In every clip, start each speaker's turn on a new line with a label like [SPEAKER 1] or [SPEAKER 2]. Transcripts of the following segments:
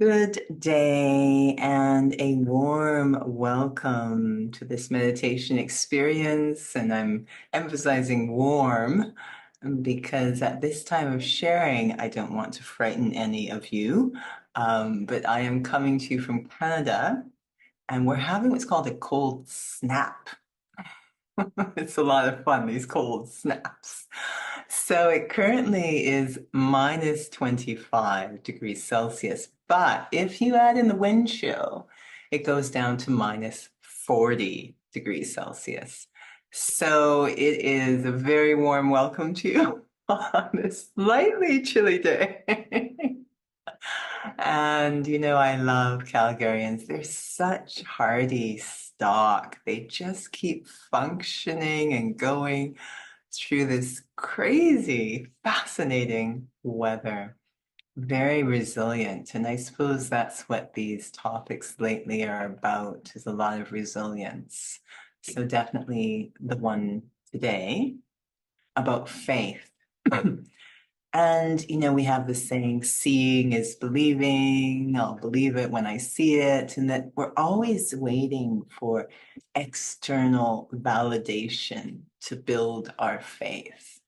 [SPEAKER 1] Good day and a warm welcome to this meditation experience. And I'm emphasizing warm because at this time of sharing, I don't want to frighten any of you. But I am coming to you from Canada and we're having what's called a cold snap. It's a lot of fun, these cold snaps. So it currently is minus 25 degrees Celsius. But if you add in the wind chill, it goes down to minus 40 degrees Celsius. So it is a very warm welcome to you on this slightly chilly day. And I love Calgarians. They're such hardy stock. They just keep functioning and going through this crazy, fascinating weather. Very resilient. And I suppose that's what these topics lately are about, is a lot of resilience. So definitely the one today about faith. And, we have the saying, seeing is believing. I'll believe it when I see it. And that we're always waiting for external validation to build our faith.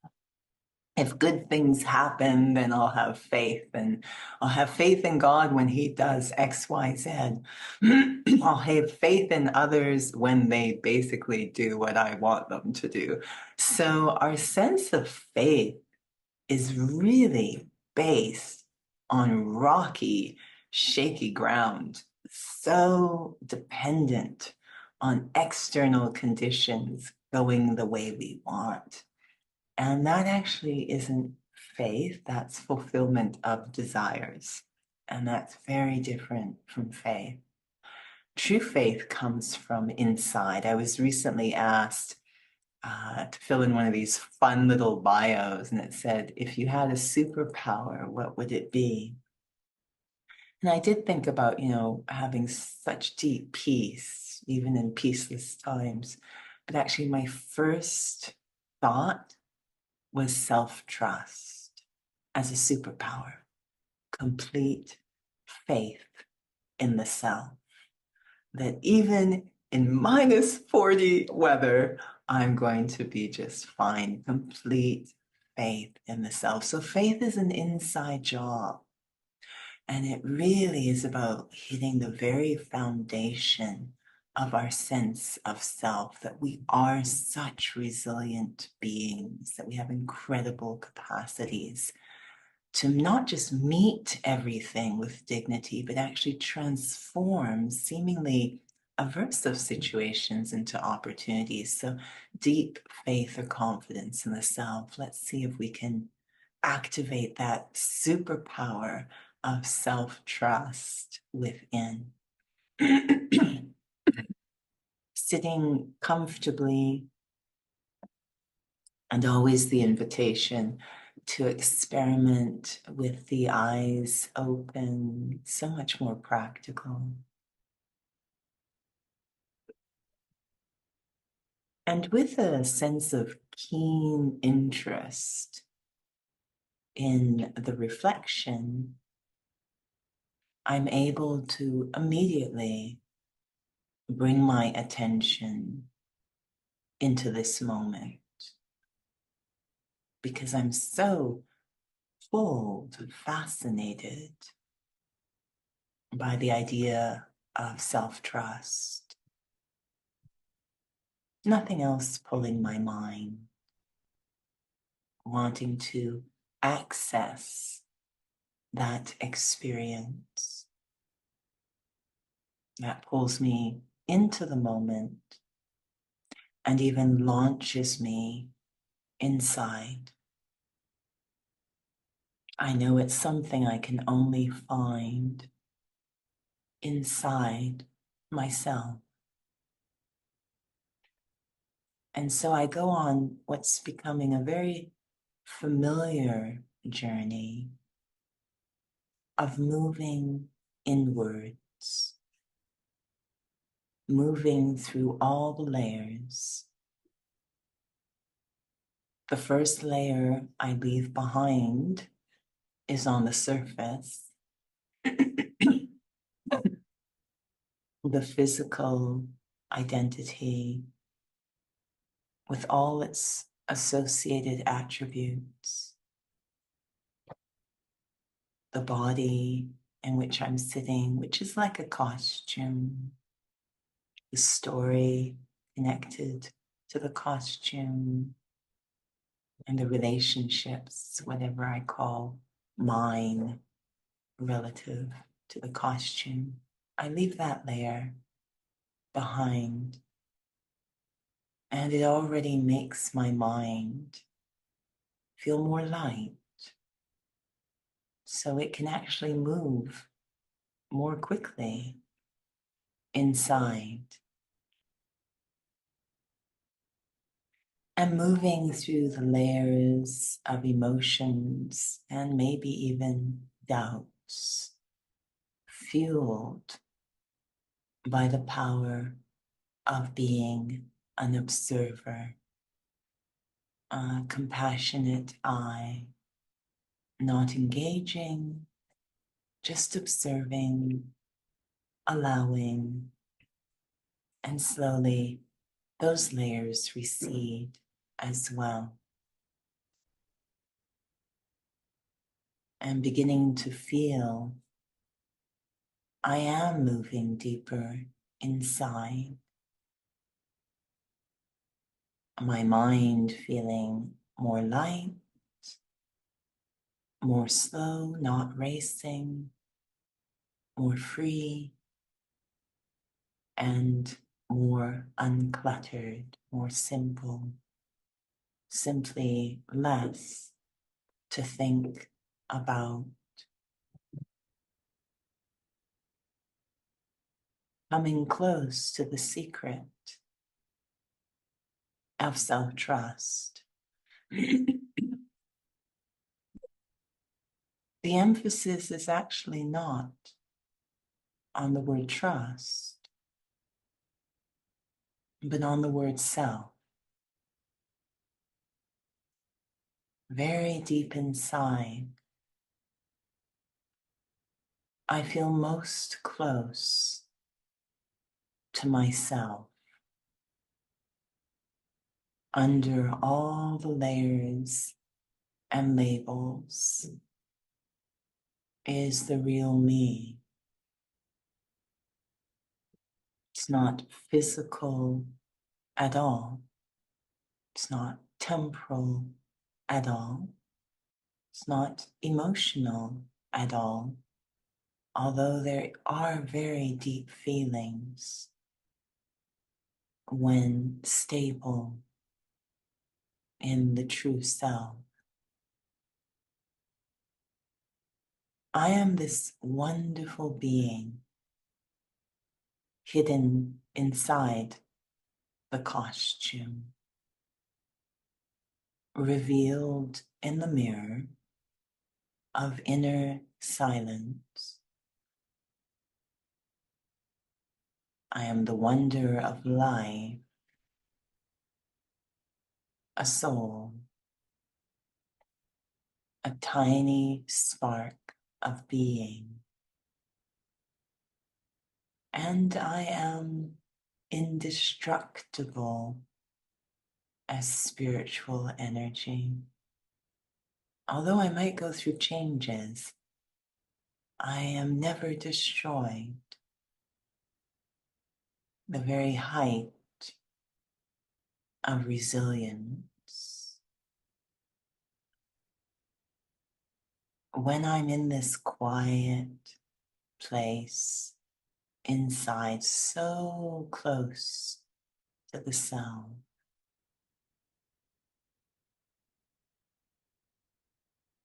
[SPEAKER 1] If good things happen, then I'll have faith. And I'll have faith in God when He does X, Y, Z. I'll have faith in others when they basically do what I want them to do. So our sense of faith is really based on rocky, shaky ground, so dependent on external conditions going the way we want. And that actually isn't faith, that's fulfillment of desires. And that's very different from faith. True faith comes from inside. I was recently asked to fill in one of these fun little bios, and it said, if you had a superpower, what would it be? And I did think about, having such deep peace, even in peaceless times. But actually, my first thought was self-trust as a superpower, complete faith in the self, that even in minus 40 weather, I'm going to be just fine. Complete faith in the self. So faith is an inside job. And it really is about hitting the very foundation of our sense of self, that we are such resilient beings, that we have incredible capacities to not just meet everything with dignity, but actually transform seemingly aversive situations into opportunities. So deep faith or confidence in the self. Let's see if we can activate that superpower of self-trust within. Sitting comfortably, and always the invitation to experiment with the eyes open, so much more practical. And with a sense of keen interest in the reflection, I'm able to immediately bring my attention into this moment, because I'm so pulled and fascinated by the idea of self-trust. Nothing else pulling my mind, wanting to access that experience that pulls me into the moment and even launches me inside. I know it's something I can only find inside myself. And so I go on what's becoming a very familiar journey of moving inwards, moving through all the layers. The first layer I leave behind is on the surface. the physical identity with all its associated attributes, the body in which I'm sitting, which is like a costume, the story connected to the costume, and the relationships, whatever I call mine, relative to the costume. I leave that layer behind, and it already makes my mind feel more light, so it can actually move more quickly inside. And moving through the layers of emotions and maybe even doubts, fueled by the power of being an observer, a compassionate eye, not engaging, just observing, allowing, and slowly those layers recede as well. And beginning to feel I am moving deeper inside. My mind feeling more light, more slow, not racing, more free, and more uncluttered, more simple, simply less to think about. Coming close to the secret of self-trust. The emphasis is actually not on the word trust, but on the word self. Very deep inside, I feel most close to myself. Under all the layers and labels is the real me. It's not physical at all. It's not temporal at all. It's not emotional at all. Although there are very deep feelings when stable in the true self. I am this wonderful being hidden inside the costume, revealed in the mirror of inner silence. I am the wonder of life, a soul, a tiny spark of being. And I am indestructible as spiritual energy. Although I might go through changes, I am never destroyed. The very height of resilience. When I'm in this quiet place inside, so close to the sound,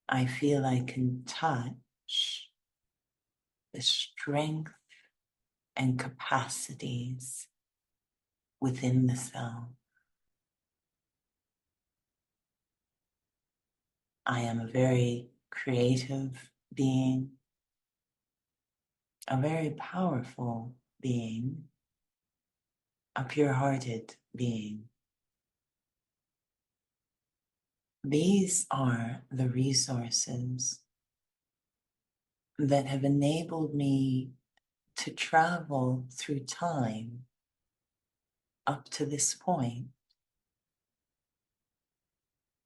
[SPEAKER 1] I feel I can touch the strength and capacities within the sound. I am a very creative being, a very powerful being, a pure-hearted being. These are the resources that have enabled me to travel through time up to this point,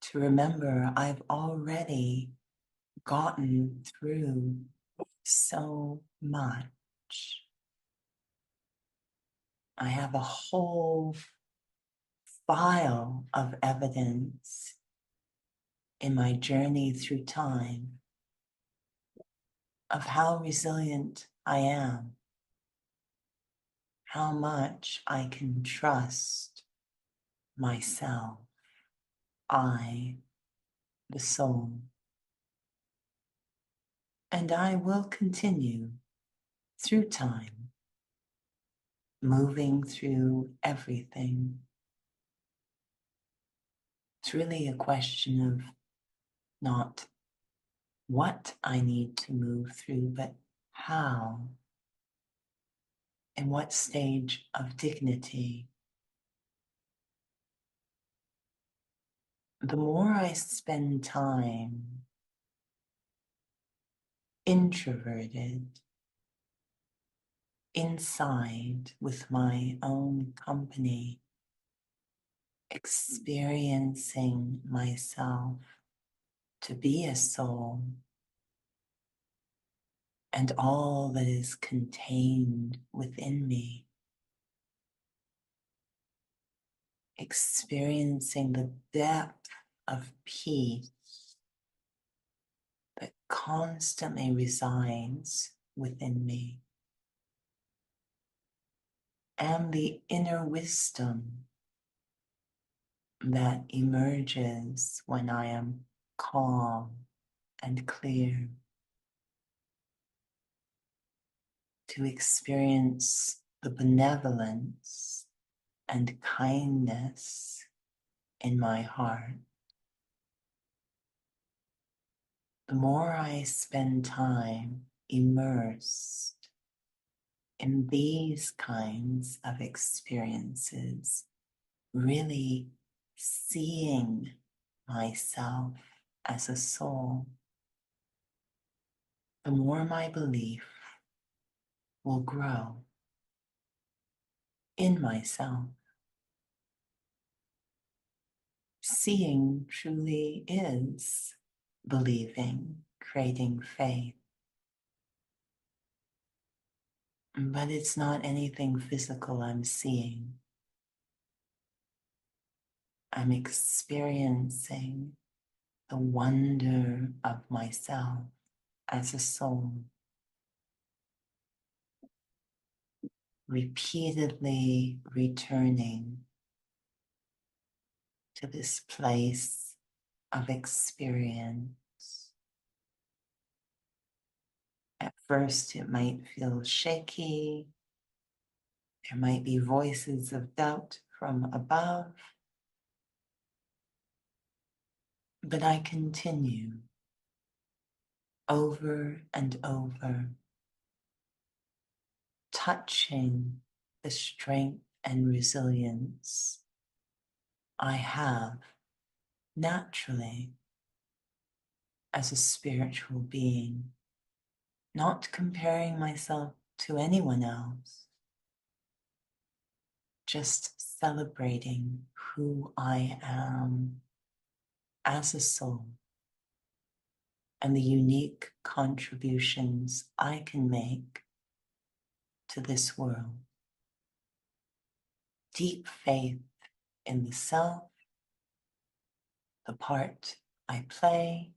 [SPEAKER 1] to remember I've already gotten through so much. I have a whole file of evidence in my journey through time of how resilient I am, how much I can trust myself, I, the soul. And I will continue through time, moving through everything. It's really a question of not what I need to move through, but how, in what stage of dignity. The more I spend time introverted, inside with my own company, experiencing myself to be a soul and all that is contained within me, experiencing the depth of peace that constantly resides within me, and the inner wisdom that emerges when I am calm and clear, to experience the benevolence and kindness in my heart. The more I spend time immersed in these kinds of experiences, really seeing myself as a soul, the more my belief will grow in myself. Seeing truly is believing, creating faith. But it's not anything physical I'm seeing. I'm experiencing the wonder of myself as a soul, repeatedly returning to this place of experience. At first, it might feel shaky. There might be voices of doubt from above. But I continue over and over, touching the strength and resilience I have naturally as a spiritual being, not comparing myself to anyone else, just celebrating who I am as a soul and the unique contributions I can make to this world. Deep faith in the self, the part I play,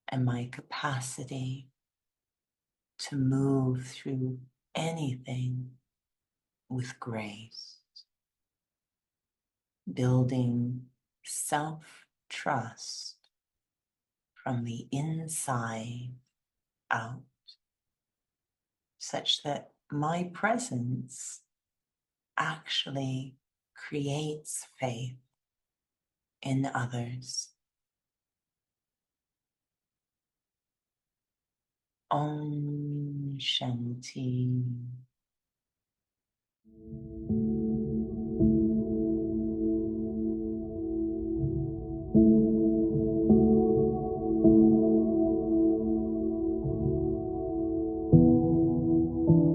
[SPEAKER 1] and my capacity to move through anything with grace, building self-trust from the inside out, such that my presence actually creates faith in others. Om Shanti.